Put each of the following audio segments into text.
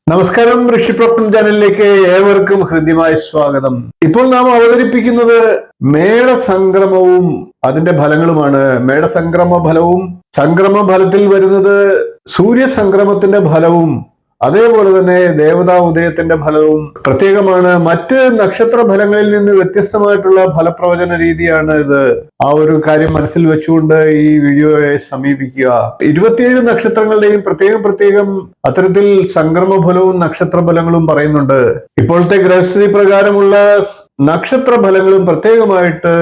നമസ്കാരം, ഋഷിപ്രപ്നം ചാനലിലേക്ക് ഏവർക്കും ഹൃദ്യമായ സ്വാഗതം. ഇപ്പോൾ നാം അവതരിപ്പിക്കുന്നത് മേടസംക്രമവും അതിന്റെ ഫലങ്ങളുമാണ്. മേടസംക്രമ ഫലവും സംക്രമ ഫലത്തിൽ വരുന്നത് സൂര്യസംക്രമത്തിന്റെ ഫലവും അതേപോലെ തന്നെ ദേവതാ ഉദയത്തിന്റെ ഫലവും പ്രത്യേകമാണ്. മറ്റ് നക്ഷത്ര ഫലങ്ങളിൽ നിന്ന് വ്യത്യസ്തമായിട്ടുള്ള ഫലപ്രവചന രീതിയാണ് ഇത്. ആ ഒരു കാര്യം മനസ്സിൽ വെച്ചുകൊണ്ട് ഈ വീഡിയോയെ സമീപിക്കുക. 27 നക്ഷത്രങ്ങളുടെയും പ്രത്യേകം അത്തരത്തിൽ സംക്രമ ഫലവും നക്ഷത്ര ഫലങ്ങളും പറയുന്നുണ്ട്. ഇപ്പോഴത്തെ ഗ്രഹസ്ഥിതി പ്രകാരമുള്ള നക്ഷത്ര ഫലങ്ങളും പ്രത്യേകമായിട്ട്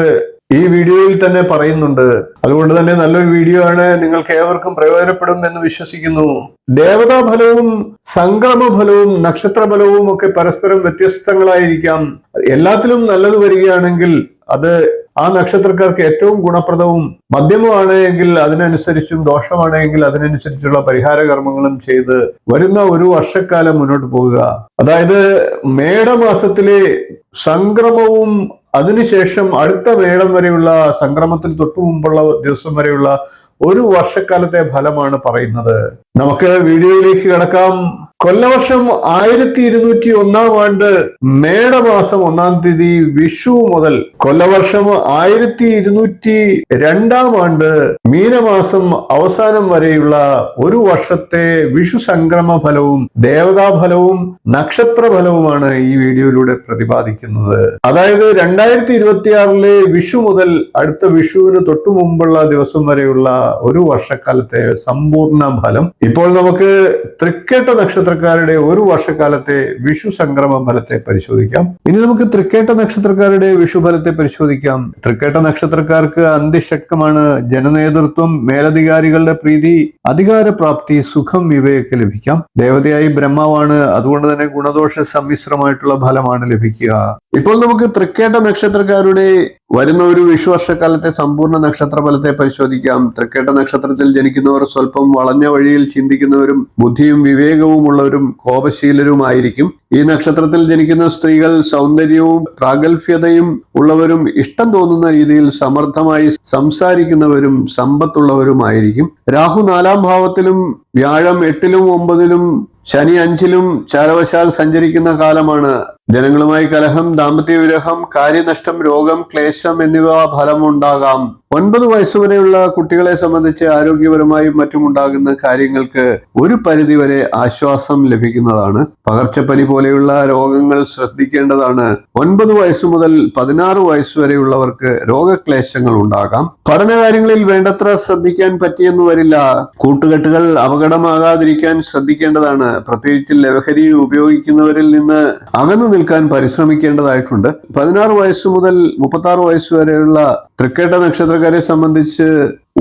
ഈ വീഡിയോയിൽ തന്നെ പറയുന്നുണ്ട്. അതുകൊണ്ട് തന്നെ നല്ലൊരു വീഡിയോ ആണ്, നിങ്ങൾക്ക് ഏവർക്കും പ്രയോജനപ്പെടും എന്ന് വിശ്വസിക്കുന്നു. ദേവതാ ഫലവും സംക്രമ ഫലവും നക്ഷത്ര ഫലവും ഒക്കെ പരസ്പരം വ്യത്യസ്തങ്ങളായിരിക്കാം. എല്ലാത്തിലും നല്ലത് വരികയാണെങ്കിൽ അത് ആ നക്ഷത്രക്കാർക്ക് ഏറ്റവും ഗുണപ്രദവും, മധ്യമമാണ് എങ്കിൽ അതിനനുസരിച്ചും, ദോഷമാണെങ്കിൽ അതിനനുസരിച്ചുള്ള പരിഹാര കർമ്മങ്ങളും ചെയ്ത് വരുന്ന ഒരു വർഷക്കാലം മുന്നോട്ട് പോവുക. അതായത് മേടമാസത്തിലെ സംക്രമവും അതിനുശേഷം അടുത്ത മേടം വരെയുള്ള സംക്രമത്തിന് തൊട്ടു മുമ്പുള്ള ദിവസം വരെയുള്ള ഒരു വർഷക്കാലത്തെ ഫലമാണ് പറയുന്നത്. നമുക്ക് വീഡിയോയിലേക്ക് കടക്കാം. കൊല്ലവർഷം 1201 ആണ്ട് മേടമാസം 1 തീയതി വിഷു മുതൽ കൊല്ലവർഷം 1202 ആണ്ട് മീനമാസം അവസാനം വരെയുള്ള ഒരു വർഷത്തെ വിഷു സംക്രമ ഫലവും ദേവതാ ഫലവും നക്ഷത്ര ഫലവുമാണ് ഈ വീഡിയോയിലൂടെ പ്രതിപാദിക്കുന്നത്. അതായത് 2026 വിഷു മുതൽ അടുത്ത വിഷുവിന് തൊട്ടു മുമ്പുള്ള ദിവസം വരെയുള്ള ഒരു വർഷക്കാലത്തെ സമ്പൂർണ്ണ ഫലം. ഇപ്പോൾ നമുക്ക് തൃക്കേട്ട നക്ഷത്രക്കാരുടെ ഒരു വർഷക്കാലത്തെ വിഷു സംക്രമ ഫലത്തെ പരിശോധിക്കാം. ഇനി നമുക്ക് തൃക്കേട്ട നക്ഷത്രക്കാരുടെ വിഷു ഫലത്തെ പരിശോധിക്കാം. തൃക്കേട്ട നക്ഷത്രക്കാർക്ക് അന്ത്യശക്തമാണ്. ജനനേതൃത്വം, മേലധികാരികളുടെ പ്രീതി, അധികാരപ്രാപ്തി, സുഖം ഇവയൊക്കെ ലഭിക്കാം. ദേവതയായി ബ്രഹ്മാവാണ്. അതുകൊണ്ട് തന്നെ ഗുണദോഷ സമ്മിശ്രമായിട്ടുള്ള ഫലമാണ് ലഭിക്കുക. ഇപ്പോൾ നമുക്ക് തൃക്കേട്ട നക്ഷത്രക്കാരുടെ വരുന്ന ഒരു വിഷുവർഷക്കാലത്തെ സമ്പൂർണ്ണ നക്ഷത്ര ഫലത്തെ പരിശോധിക്കാം. തൃക്കേട്ട നക്ഷത്രത്തിൽ ജനിക്കുന്നവർ സ്വല്പം വളഞ്ഞ വഴിയിൽ ചിന്തിക്കുന്നവരും ബുദ്ധിയും വിവേകവും ഉള്ളവരും കോപശീലരുമായിരിക്കും. ഈ നക്ഷത്രത്തിൽ ജനിക്കുന്ന സ്ത്രീകൾ സൗന്ദര്യവും പ്രാഗൽഭ്യതയും ഉള്ളവരും ഇഷ്ടം തോന്നുന്ന രീതിയിൽ സമർത്ഥമായി സംസാരിക്കുന്നവരും സമ്പത്തുള്ളവരുമായിരിക്കും. രാഹു 4-ാം ഭാവത്തിലും വ്യാഴം 8-ലും 9-ലും ശനി 5-ലും ചാരവശാൽ സഞ്ചരിക്കുന്ന കാലമാണ്. ജനങ്ങളുമായി കലഹം, ദാമ്പത്യ വിരഹം, കാര്യനഷ്ടം, രോഗം, ക്ലേശം എന്നിവ ഫലമുണ്ടാകാം. 9 വയസ്സുവരെയുള്ള കുട്ടികളെ സംബന്ധിച്ച് ആരോഗ്യപരമായും മറ്റുമുണ്ടാകുന്ന കാര്യങ്ങൾക്ക് ഒരു പരിധിവരെ ആശ്വാസം ലഭിക്കുന്നതാണ്. പകർച്ചപ്പനി പോലെയുള്ള രോഗങ്ങൾ ശ്രദ്ധിക്കേണ്ടതാണ്. 9 വയസ്സു മുതൽ 16 വയസ്സുവരെയുള്ളവർക്ക് രോഗക്ലേശങ്ങൾ ഉണ്ടാകാം. പഠനകാര്യങ്ങളിൽ വേണ്ടത്ര ശ്രദ്ധിക്കാൻ പറ്റിയെന്നു വരില്ല. കൂട്ടുകെട്ടുകൾ അപകടമാകാതിരിക്കാൻ ശ്രദ്ധിക്കേണ്ടതാണ്. പ്രത്യേകിച്ച് ലഹരി ഉപയോഗിക്കുന്നവരിൽ നിന്ന് അകന്നു നിൽക്കാൻ പരിശ്രമിക്കേണ്ടതായിട്ടുണ്ട്. 16 വയസ്സു മുതൽ 36 വയസ്സുവരെയുള്ള തൃക്കേട്ട നക്ഷത്രക്കാരെ സംബന്ധിച്ച്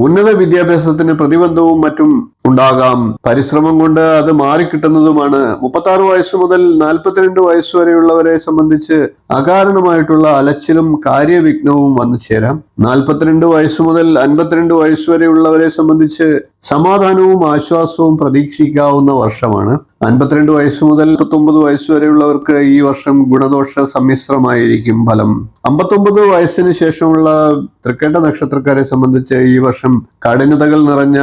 ഉന്നത വിദ്യാഭ്യാസത്തിന് പ്രതിബന്ധവും മറ്റും ഉണ്ടാകാം. പരിശ്രമം കൊണ്ട് അത് മാറിക്കിട്ടുന്നതുമാണ്. 36 വയസ്സു മുതൽ 42 വയസ്സ് വരെയുള്ളവരെ സംബന്ധിച്ച് അകാരണമായിട്ടുള്ള അലച്ചിലും കാര്യവിഘ്നവും വന്നു ചേരാം. 42 വയസ്സു മുതൽ 52 വയസ്സ് വരെയുള്ളവരെ സംബന്ധിച്ച് സമാധാനവും ആശ്വാസവും പ്രതീക്ഷിക്കാവുന്ന വർഷമാണ്. 52 വയസ്സ് മുതൽ 39 വയസ്സ് വരെയുള്ളവർക്ക് ഈ വർഷം ഗുണദോഷ സമ്മിശ്രമായിരിക്കും ഫലം. 59 വയസ്സിന് ശേഷമുള്ള തൃക്കേട്ട നക്ഷത്രക്കാരെ സംബന്ധിച്ച് ഈ വർഷം കഠിനതകൾ നിറഞ്ഞ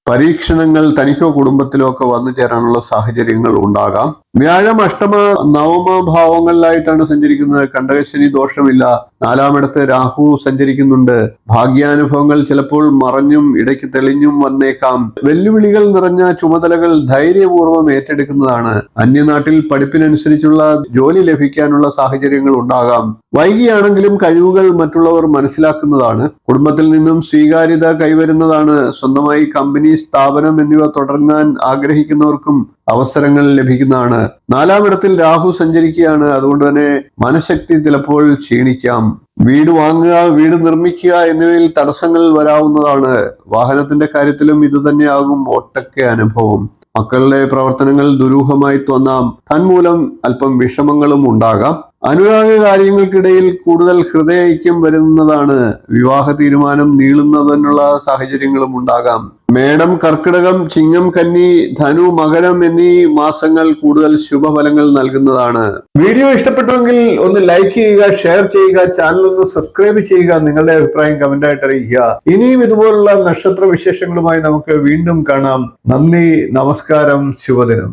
പരീക്ഷണങ്ങൾ തനിക്കോ കുടുംബത്തിലോ ഒക്കെ വന്നു ചേരാനുള്ള സാഹചര്യങ്ങൾ ഉണ്ടാകാം. വ്യാഴം അഷ്ടമ നവമ ഭാവങ്ങളിലായിട്ടാണ് സഞ്ചരിക്കുന്നത്. കണ്ടകശനി ദോഷമില്ല. 4-ാമിടത്ത് രാഹു സഞ്ചരിക്കുന്നുണ്ട്. ഭാഗ്യാനുഭവങ്ങൾ ചിലപ്പോൾ മറഞ്ഞും ഇടയ്ക്ക് തെളിഞ്ഞും വന്നേക്കാം. വെല്ലുവിളികൾ നിറഞ്ഞ ചുമതലകൾ ധൈര്യപൂർവ്വം ഏറ്റെടുക്കുന്നതാണ്. അന്യനാട്ടിൽ പഠിപ്പിനനുസരിച്ചുള്ള ജോലി ലഭിക്കാനുള്ള സാഹചര്യങ്ങൾ ഉണ്ടാകാം. വൈകിയാണെങ്കിലും കഴിവുകൾ മറ്റുള്ളവർ മനസ്സിലാക്കുന്നതാണ്. കുടുംബത്തിൽ നിന്നും സ്വീകാര്യത കൈവരുന്നതാണ്. സ്വന്തമായി കമ്പനി, സ്ഥാപനം എന്നിവ തുടങ്ങാൻ ആഗ്രഹിക്കുന്നവർക്കും അവസരങ്ങൾ ലഭിക്കുന്നതാണ്. 4-ാമിടത്തിൽ രാഹു സഞ്ചരിക്കുകയാണ്. അതുകൊണ്ട് തന്നെ മനഃശക്തി ചിലപ്പോൾ ക്ഷീണിക്കാം. വീട് വാങ്ങുക, വീട് നിർമ്മിക്കുക എന്നിവയിൽ തടസ്സങ്ങൾ വരാവുന്നതാണ്. വാഹനത്തിന്റെ കാര്യത്തിലും ഇതുതന്നെയാകും ഒട്ടൊക്കെ അനുഭവം. മക്കളുടെ പ്രവർത്തനങ്ങൾ ദുരൂഹമായി തോന്നാം. തന്മൂലം അല്പം വിഷമങ്ങളും ഉണ്ടാകാം. അനുരാഗ കാര്യങ്ങൾക്കിടയിൽ കൂടുതൽ ഹൃദയ ഐക്യം വരുന്നതാണ്. വിവാഹ തീരുമാനം നീളുന്നതിനുള്ള സാഹചര്യങ്ങളും ഉണ്ടാകാം. മേടം, കർക്കിടകം, ചിങ്ങം, കന്നി, ധനു, മകരം എന്നീ മാസങ്ങൾ കൂടുതൽ ശുഭഫലങ്ങൾ നൽകുന്നതാണ്. വീഡിയോ ഇഷ്ടപ്പെട്ടുവെങ്കിൽ ഒന്ന് ലൈക്ക് ചെയ്യുക, ഷെയർ ചെയ്യുക, ചാനൽ ഒന്ന് സബ്സ്ക്രൈബ് ചെയ്യുക, നിങ്ങളുടെ അഭിപ്രായം കമന്റായിട്ട് അറിയിക്കുക. ഇനിയും ഇതുപോലുള്ള നക്ഷത്ര വിശേഷങ്ങളുമായി നമുക്ക് വീണ്ടും കാണാം. നന്ദി, നമസ്കാരം, ശുഭദിനം.